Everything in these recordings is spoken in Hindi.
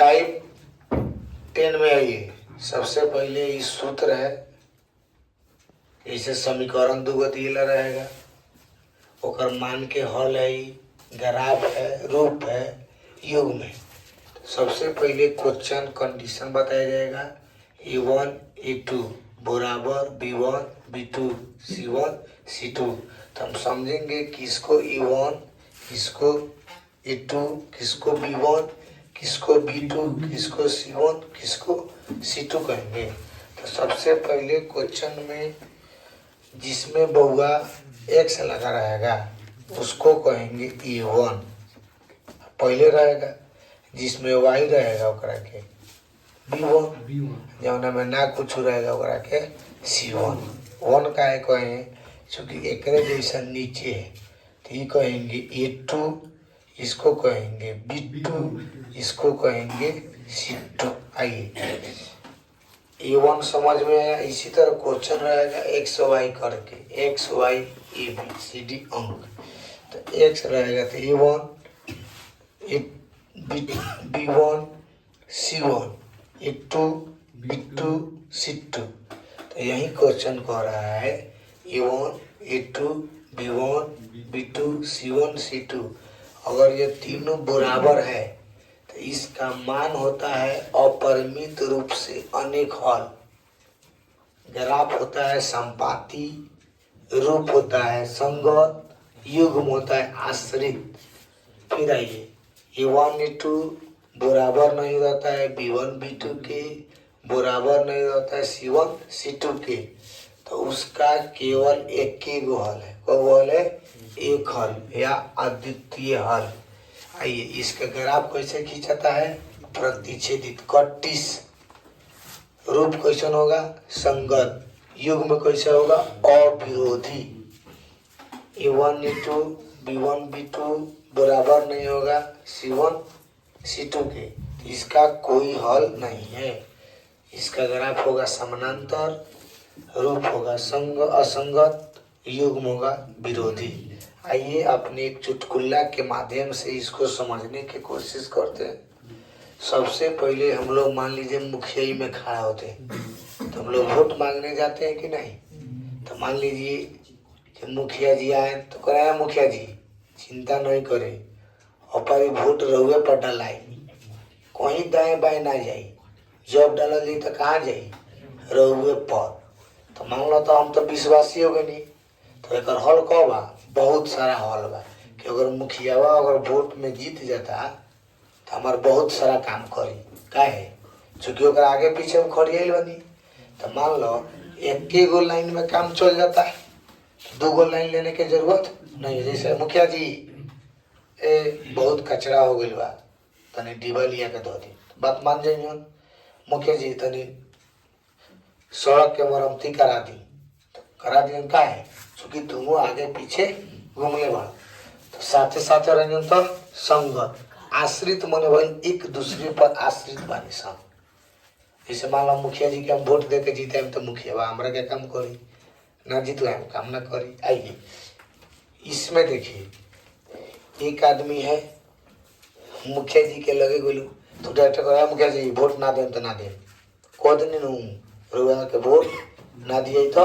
टाइप 10 में आइए। सबसे पहले इस सूत्र है, इसे समीकरण दूगो दिला रहेगा, ओकर मान के हल है, ग्राफ है, रूप है, युग्म है। सबसे पहले क्वेश्चन कंडीशन बताया जाएगा, A1 A2 बराबर B1 B2 C1 C2। तो हम समझेंगे किसको E1, किसको A2, किसको B1, किसको B2, किसको C1, किसको C2 कहेंगे। तो सबसे पहले क्वेश्चन में जिसमें बहुआ x लगा रहेगा उसको कहेंगे E1 पहले रहेगा, जिसमें y रहेगा ओकरा के B1, जौना में ना कुछ रहेगा ओकरा के C1। 1 का है कहें चूँकि एकरे जैसा नीचे है तो ये कहेंगे A2, इसको कहेंगे B2, इसको कहेंगे C2। आइए A1 समझ में आया। इसी तरह क्वेश्चन रहेगा एक्स वाई करके, X Y A B C D अंक। तो एक्स रहेगा तो A1 B1 C1, A2 B2 C2। तो यही क्वेश्चन कह रहा है A1 A2 B1 B2 C1 C2। अगर ये तीनों बराबर है तो इसका मान होता है अपरिमित रूप से अनेक हल। ग्राफ होता है संपाती, रूप होता है संगत, युग्म होता है आश्रित। फिर आइए A1 A2 बराबर नहीं रहता है B1 B2 के, बराबर नहीं रहता है C1 C2 के, तो उसका केवल एक ही गो हल है। वो हल है एक हल या अद्वितीय हल। आइए इसका ग्राफ कैसे खींचता है, प्रतिच्छेदित कटिस। रूप कैसे होगा, संगत। युग्म कैसे होगा, अविरोधी। A1 A2 B1 B2 बराबर नहीं होगा C1 C2 के, इसका कोई हल नहीं है। इसका ग्राफ होगा समानांतर, रूप होगा संग असंगत, युग्म होगा विरोधी। आइए अपने एक चुटकुला के माध्यम से इसको समझने की कोशिश करते हैं। सबसे पहले हम लोग मान लीजिए मुखिया में खड़ा होते हैं, तो हम लोग वोट मांगने जाते हैं कि नहीं। तो मान लीजिए कि मुखिया जी आए तो कराया मुखिया जी चिंता नहीं करे, और वोट रहुए पर डलाई, कहीं दाएं बाएं ना जाई। जब डाला जाई तो कहाँ जाई, रहुए पर। तो मान लो तो हम तो विश्वासी हो गए नहीं, तो एक हल कब बा, बहुत सारा हल बा कि अगर मुखियावा अगर वोट में जीत जाता तो हमार बहुत सारा काम करी। काहे, चूँकि ओकर आगे पीछे में खड़ियाल बनी। तो मान लो एक ही गो लाइन में काम चल जाता है, 2 गो लाइन लेने की जरूरत नहीं है। जैसे मुखिया जी बहुत कचरा हो गई बा, तनी डिब्बा लिया के धो दी, बात मान जाइए। मुखिया जी तनी सड़क के मरम्मती करा दी, तो करा दी का है चूँकि तुम आगे पीछे घूमले बा। तो साथे साथे रंजन तो संगत आश्रित मने भाई एक दूसरे पर आश्रित बानी सन। जैसे मान लो मुखिया जी के हम वोट दे के जीते हम, तो मुखिया हमरा के काम करी, ना जीतो हम काम ना करी। आइए इसमें देखिए एक आदमी है मुखिया जी के लगे गोलू, तो डायरेक्टर कहा मुखिया जी वोट ना दे तो ना दे, कह दिन रुआ के वोट ना दिए तो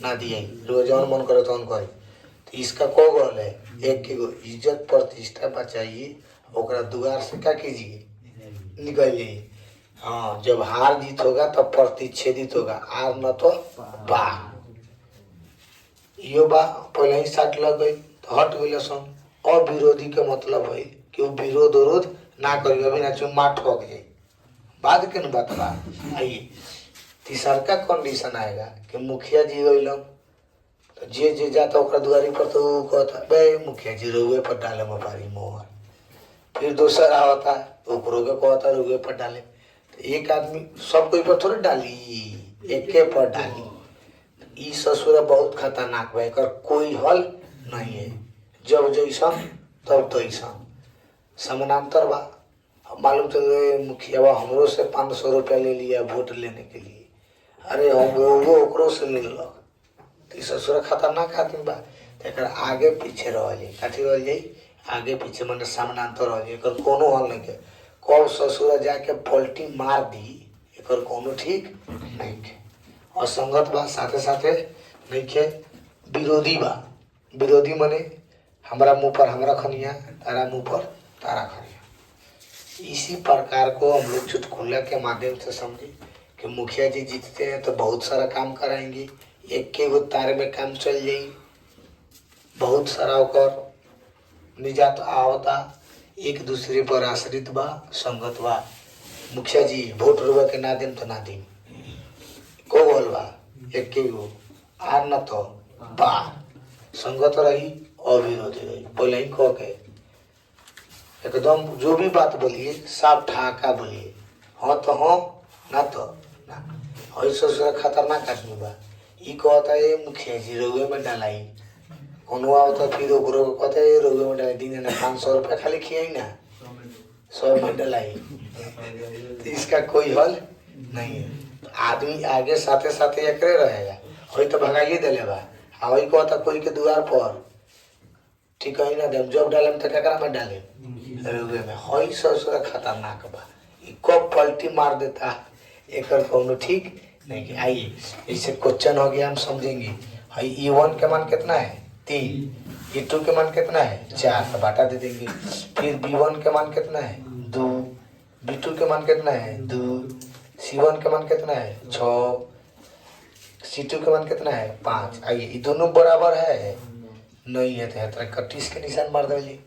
ना दिए, रुआ जौन मन करे तौन करे। तो इसका को गोल है, एक के गो इज्जत प्रतिष्ठा बचाइए, ओकरा दुआर से क्या कीजिए, निकल जाइए। हाँ जब हार जीत होगा तब प्रतिच्छेदित होगा, आर न तो बा। यो बा पहले ही साट लग गई तो हट गई सन। अविरोधी के मतलब है कि वो विरोध विरोध ना करी, अभी ना चुम्मा ठोक जाए, बाद के न बात बा। आइए तीसरा का कंडीशन आएगा कि मुखिया जी गई, तो जे जे जाता ओकरा दुआरी पर तो कहता बे मुखिया जी रुए पर डाले मारी मोहर। फिर दूसरा होता है ओकरो के कहता रुए पर डाले। तो एक आदमी सब कोई पर थोड़े डाली, एक के पर डाली। ई ससुर बहुत खतरनाक बा, एकर कोई हल नहीं है। जब जैसा तब तैसा समानांतर बा। मालूम तो मुखिया हमरो से 500 रुपया ले लिया वोट लेने के लिए, अरे हम वो ओकरो से मिल, तो ससुर खतरनाक आदमी बा। तो आगे पीछे रह जाए, कथी रह जाए, आगे पीछे मैंने समानांतर रह जाए, कोनो हल नहीं के। कब ससुर जाके पलटी मार दी एकर कोनो ठीक नहीं के। असंगत बा साथे साथे नहीं के विरोधी बा। विरोधी मने हमारा मुंह पर हमारा खनिया, तारा मुंह पर तारा खनिया। इसी प्रकार को हम लोग चुटकुला के माध्यम से समझे कि मुखिया जी जीतते हैं तो बहुत सारा काम कराएंगे, एक के वो तारे में काम चल जाई, बहुत सारा होकर निजात आवता, एक दूसरे पर आश्रित बा, संगत बा। मुखिया जी वोट रुआ के ना देम तो ना देम, को बोल बा एक के गो आर न तो बार, संगत रही अविरोधी रही। पहले ही कह के एकदम जो भी बात बोलिए साफ ठहाका बोलिए, हाँ तो हाँ ना तो ना। ऐसा खतरनाक आदमी बा। ई कहता है मुखिया जी रोगे में डालाई, कोनो आवता फिर ओकरो कहता है रोगे में डालाई, दिन ना 500 रुपया खाली खियाई ना 100 में डालाई। तो इसका कोई हल नहीं है। आदमी आगे साथे साथे एकरे रहेगा, वही तो भगाइए दिले बा। वही कहता कोई के द्वार पर ठीक है ना देम, जब डाले तो क्या में डाले रोगे में। हई ससुर खतरनाक बा। ई कब पलटी मार देता एकर कोनो ठीक नहीं कि। आइए इससे क्वेश्चन हो गया, हम समझेंगे। हई E1 के मान कितना है 3, E2 के मान कितना है 4, तो बाटा दे देंगे। फिर B1 के मान कितना है 2, B2 के मान कितना है 2, C1 के मान कितना है 6, C2 के मान कितना है 5। आइए ये दोनों बराबर है नहीं है तो 31 के निशान मार दीजिए।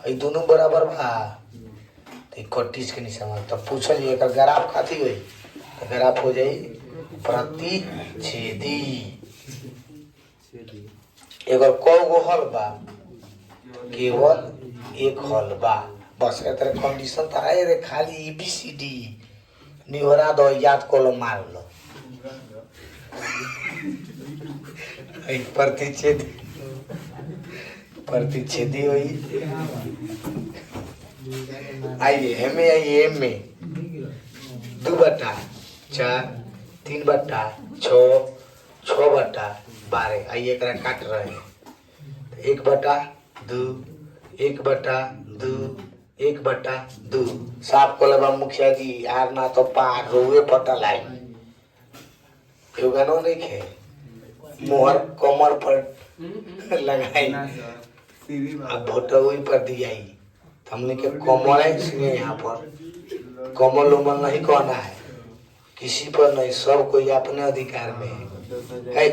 ये दोनों बराबर बा तो 31 के निशान मार। तब पूछलिए एक ग्राफ खाती हुई तो ग्राफ हो जाई प्रतिच्छेदी। एगर कौगो हल बा, केवल एक हल बा। बस एतर कंडीशन तो है रे, खाली ABCD निहरा दो, याद कॉलम मार लो। प्रतिच्छेदी प्रतिच्छेदी हुई। आइए हमें आइए में 2/4, 3/6, 6/12। आइए एक काट रहे हैं 1/2, 1/2, 1/2। साफ कलबा मुखिया जी आर ना तो पार रोए पटल आई। गानो नहीं खे मोहर कमर पर लगाई अब भोटोई पर दियाई। हमने के कमल है इसलिए यहाँ पर कमल उमल नहीं कहना है, किसी पर नहीं, सब कोई अपने अधिकार में है।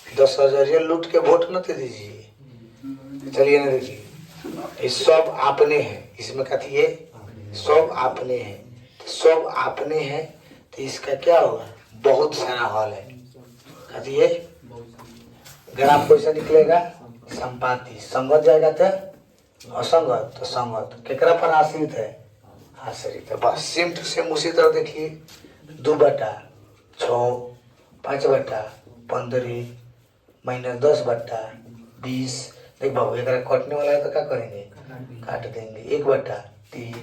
10,000 लूट के वोट न दे दीजिए। चलिए ना देखिए ये सब आपने हैं, इसमें कथी है सब आपने हैं। सब आपने हैं तो इसका क्या होगा, बहुत सारा हल है। कथी है ग्राफ कैसे निकलेगा, संपाति। संगत जाएगा तो असंगत, तो संगत केकरा पर आश्रित है, आश्रित है। बस सेम टू सेम उसी तरह देखिए 2/6, 5/15 माइनस 10/20। देख बाबू एक कटने वाला है तो क्या करेंगे, काट देंगे। 1/3,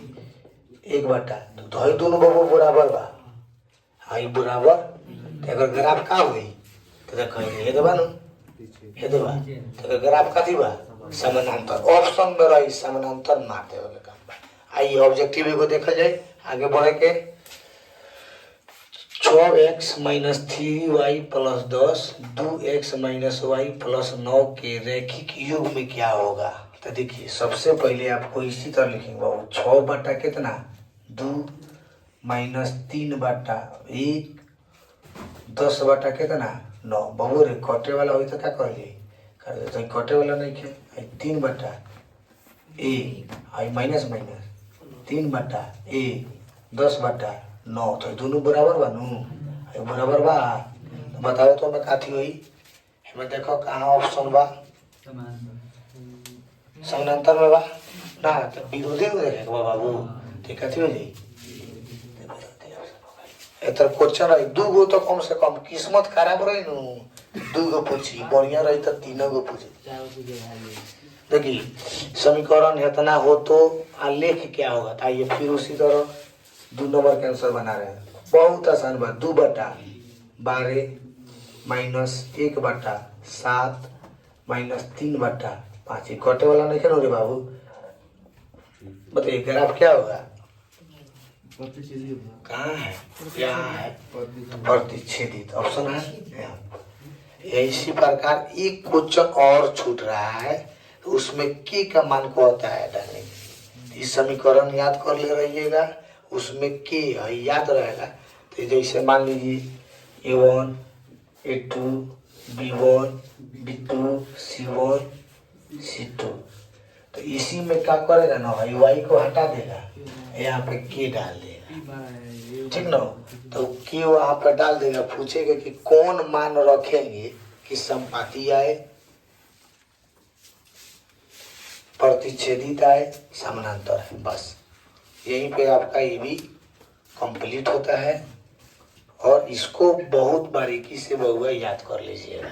1/, तो दोनों बाबू बराबर बा। हाँ ये बराबर तो अगर ग्राफ का हुई तो कहेंगे ये देवा ना ये देवा, तो ग्राफ का दिवा समानांतर। ऑप्शन में रही समानांतर मार दे वाले काम बा। आइए ऑब्जेक्टिव को देखा जाए, आगे बढ़े के 6x - 3y + 10, 2x - y + 9 के रैखिक योग में क्या होगा। तो देखिए सबसे पहले आपको इसी तरह लिखेंगे बाबू 6 बटा कितना 2 - 3/1, 10 बटा कितना 9। बाबू रे कटे वाला हुई तो क्या कर लिए कर दे, तो कटे वाला नहीं खे 3/1 माइनस 3/1 10/9। तो दोनों बराबर बा नू, बराबर बा। तो बताओ तो मैं काथी हुई हमें देखो कहाँ ऑप्शन बा समानांतर में बा ना, तो विरोधी हो जाएगा बाबू। तो कथी हो जाए एतर क्वेश्चन है 2 गो तो कम से कम किस्मत खराब रही नू 2 गो पूछी, बढ़िया रही तो 3 गो पूछी। देखिए समीकरण इतना हो तो आलेख क्या होगा। तो आइए फिर उसी तरह 2 नंबर के आंसर बना रहे हैं, बहुत आसान बात। 2/12 माइनस 1/7 माइनस 3/5। कटे वाला नहीं खेलो रे बाबू। बताइए ग्राफ क्या होगा, कहाँ है? यहाँ है प्रतिच्छेदित ऑप्शन है यहाँ। इसी प्रकार एक क्वेश्चन और छूट रहा है, तो उसमें के का मान को होता है डालने के। इस समीकरण याद कर ले रहिएगा, उसमें के याद रहेगा। तो जैसे मान लीजिए A1 A2 B1 B2 C1 C2, तो इसी में क्या करेगा ना, y को हटा देगा, यहाँ पे के डाल देगा, ठीक ना। तो के वहाँ पर डाल देगा, पूछेगा कि कौन मान रखेंगे कि संपाती आए, प्रतिच्छेदित आए, समानांतर है। बस यहीं पे आपका ये भी कंप्लीट होता है। और इसको बहुत बारीकी से बहुआ याद कर लीजिएगा।